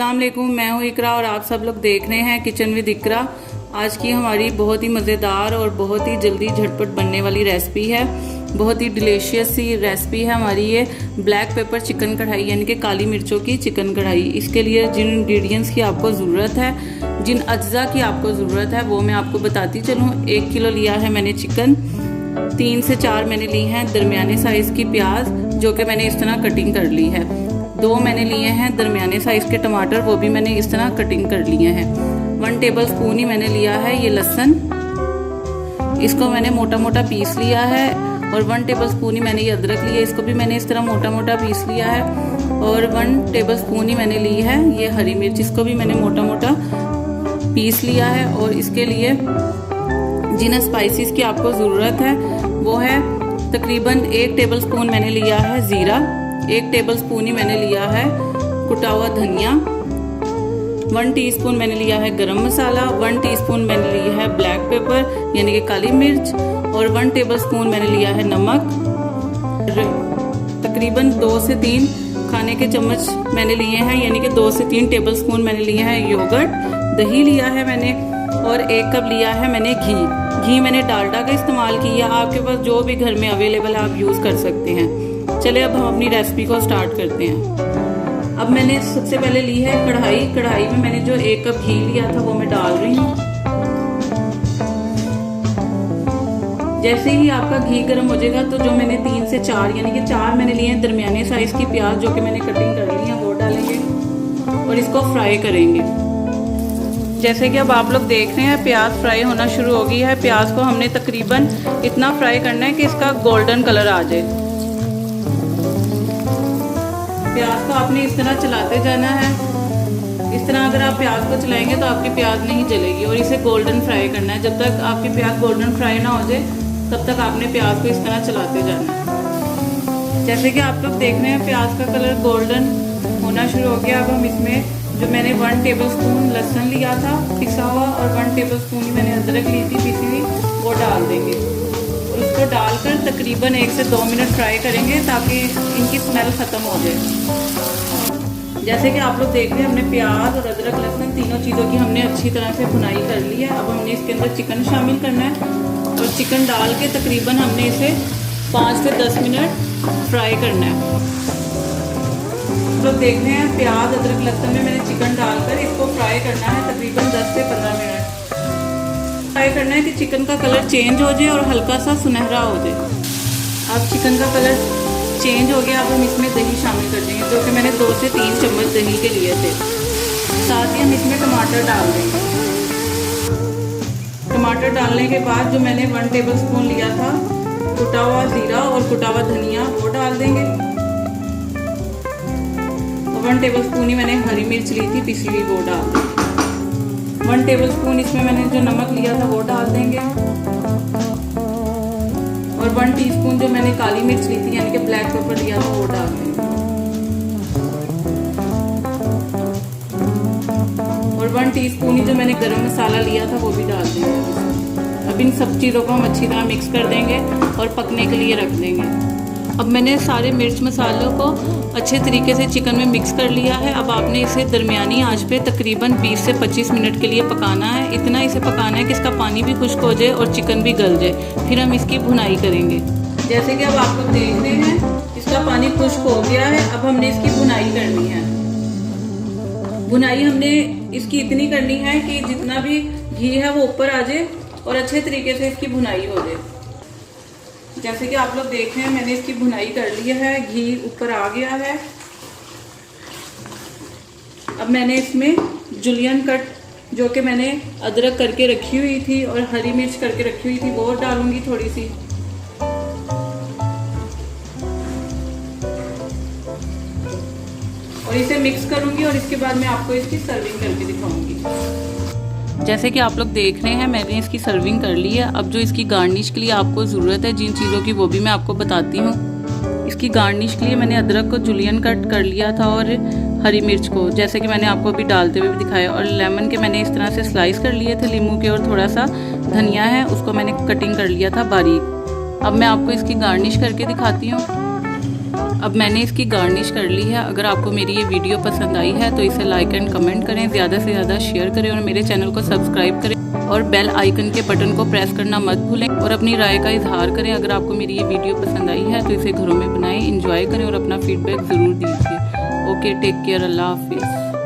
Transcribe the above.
अस्सलाम वालेकुम, मैं हूँ इकरा और आप सब लोग देख रहे हैं किचन विद इकरा। आज की हमारी बहुत ही मज़ेदार और बहुत ही जल्दी झटपट बनने वाली रेसिपी है। बहुत ही डिलीशियस सी रेसिपी है हमारी ये ब्लैक पेपर चिकन कढ़ाई, यानी कि काली मिर्चों की चिकन कढ़ाई। इसके लिए जिन इंग्रेडिएंट्स की आपको ज़रूरत है, जिन अज्जा की आपको ज़रूरत है, वो मैं आपको बताती चलूँ। 1 किलो लिया है मैंने चिकन, 3 से 4 मैंने ली हैं दरमियाने साइज़ की प्याज, जो कि मैंने इस तरह कटिंग कर ली है। 2 मैंने लिए हैं दरमियाने साइज़ के टमाटर, वो भी मैंने इस तरह कटिंग कर लिए हैं। 1 टेबल स्पून ही मैंने लिया है ये लहसुन, इसको मैंने मोटा मोटा पीस लिया है। और 1 टेबल स्पून ही मैंने ये अदरक लिया, इसको भी मैंने इस तरह मोटा मोटा पीस लिया है। और 1 टेबल स्पून ही मैंने ली है ये हरी मिर्च, इसको भी मैंने मोटा मोटा पीस लिया है। और इसके लिए जिन स्पाइसेस की आपको ज़रूरत है वो है तकरीबन 1 टेबल स्पून मैंने लिया है ज़ीरा, 1 टेबल स्पून ही मैंने लिया है कुटा हुआ धनिया, 1 टीस्पून मैंने लिया है गरम मसाला, 1 टीस्पून मैंने लिया है ब्लैक पेपर यानी कि काली मिर्च, और 1 टेबल स्पून मैंने लिया है नमक। तकरीबन 2 से 3 खाने के चम्मच मैंने लिए हैं, यानी कि 2 से 3 टेबल स्पून मैंने लिए हैं योगर्ट, दही लिया है मैंने, और 1 कप लिया है मैंने घी मैंने डालडा का इस्तेमाल किया। आपके पास जो भी घर में अवेलेबल है आप यूज़ कर सकते हैं। चलिए अब हम अपनी रेसिपी को स्टार्ट करते हैं। अब मैंने सबसे पहले ली है कढ़ाई में मैंने जो 1 कप घी लिया था वो मैं डाल रही हूँ। जैसे ही आपका घी गर्म हो जाएगा तो जो मैंने 3 से 4 यानी कि 4 मैंने लिए हैं दरमियाने साइज की प्याज, जो कि मैंने कटिंग कर ली है, वो डालेंगे और इसको फ्राई करेंगे। जैसे कि अब आप लोग देख रहे हैं प्याज फ्राई होना शुरू हो गई है। प्याज को हमने तकरीबन इतना फ्राई करना है कि इसका गोल्डन कलर आ जाए। प्याज को आपने इस तरह चलाते जाना है। इस तरह अगर आप प्याज को चलाएंगे तो आपकी प्याज नहीं जलेगी, और इसे गोल्डन फ्राई करना है। जब तक आपकी प्याज गोल्डन फ्राई ना हो जाए तब तक आपने प्याज को इस तरह चलाते जाना है। जैसे कि आप लोग देख रहे हैं प्याज का कलर गोल्डन होना शुरू हो गया। अब हम इसमें जो मैंने 1 टेबल स्पून लहसुन लिया था पिसा हुआ, और 1 टेबल स्पून ही मैंने अदरक ली थी पिसी हुई, वो डाल देंगे। और उसको डालकर तकरीबन 1 से 2 मिनट फ्राई करेंगे ताकि इनकी स्मेल ख़त्म हो जाए। जैसे कि आप लोग देख रहे हैं हमने प्याज और अदरक लहसुन तीनों चीज़ों की हमने अच्छी तरह से भुनाई कर ली है। अब हमने इसके अंदर चिकन शामिल करना है, और चिकन डाल के तकरीबन हमने इसे 5 से 10 मिनट फ्राई करना है। लोग देख रहे हैं प्याज अदरक लहसुन में मैंने चिकन डालकर इसको फ्राई करना है तकरीबन 10 से 15 मिनट फ्राई करना है कि चिकन का कलर चेंज हो जाए और हल्का सा सुनहरा हो जाए। अब चिकन का कलर चेंज हो गया। अब हम इसमें दही शामिल कर देंगे, जो कि मैंने 2 से 3 चम्मच दही के लिए थे। साथ ही हम इसमें टमाटर डाल देंगे। टमाटर डालने के बाद जो मैंने 1 टेबल स्पून लिया था कुटा हुआ ज़ीरा और कुटा हुआ धनिया, वो डाल देंगे। 1 टेबल स्पून ही मैंने हरी मिर्च ली थी पिसी हुई, वो डाल देंगे। 1 टेबल स्पून इसमें मैंने जो नमक लिया था वो डाल देंगे, और 1 टीस्पून जो मैंने काली मिर्च ली थी यानी कि ब्लैक पेपर लिया था वो डाल देंगे, और 1 टीस्पून ही जो मैंने गरम मसाला लिया था वो भी डाल देंगे। अब इन सब चीज़ों को हम अच्छी तरह मिक्स कर देंगे और पकने के लिए रख देंगे। अब मैंने सारे मिर्च मसालों को अच्छे तरीके से चिकन में मिक्स कर लिया है। अब आपने इसे दरमियानी आंच पे तकरीबन 20 से 25 मिनट के लिए पकाना है। इतना इसे पकाना है कि इसका पानी भी खुश्क हो जाए और चिकन भी गल जाए। फिर हम इसकी भुनाई करेंगे। जैसे कि अब आप लोग देख रहे हैं इसका पानी खुश्क हो गया है। अब हमने इसकी भुनाई करनी है। भुनाई हमने इसकी इतनी करनी है कि जितना भी घी है वो ऊपर आ जाए और अच्छे तरीके से इसकी भुनाई हो जाए। जैसे कि आप लोग देख रहे हैं मैंने इसकी भुनाई कर ली है, घी ऊपर आ गया है। अब मैंने इसमें जुलियन कट जो कि मैंने अदरक करके रखी हुई थी और हरी मिर्च करके रखी हुई थी वो डालूंगी थोड़ी सी, और इसे मिक्स करूंगी, और इसके बाद मैं आपको इसकी सर्विंग करके दिखाऊंगी। जैसे कि आप लोग देख रहे हैं मैंने इसकी सर्विंग कर ली है। अब जो इसकी गार्निश के लिए आपको ज़रूरत है जिन चीज़ों की, वो भी मैं आपको बताती हूँ। इसकी गार्निश के लिए मैंने अदरक को जुलियन कट कर लिया था और हरी मिर्च को, जैसे कि मैंने आपको अभी डालते हुए भी दिखाया, और लेमन के मैंने इस तरह से स्लाइस कर लिए थे नींबू के, और थोड़ा सा धनिया है उसको मैंने कटिंग कर लिया था बारीक। अब मैं आपको इसकी गार्निश करके दिखाती हूँ। अब मैंने इसकी गार्निश कर ली है। अगर आपको मेरी ये वीडियो पसंद आई है तो इसे लाइक एंड कमेंट करें, ज़्यादा से ज़्यादा शेयर करें और मेरे चैनल को सब्सक्राइब करें और बेल आइकन के बटन को प्रेस करना मत भूलें और अपनी राय का इजहार करें। अगर आपको मेरी ये वीडियो पसंद आई है तो इसे घरों में बनाएं, एंजॉय करें और अपना फीडबैक ज़रूर दीजिए। ओके, टेक केयर, अल्लाह हाफिज़।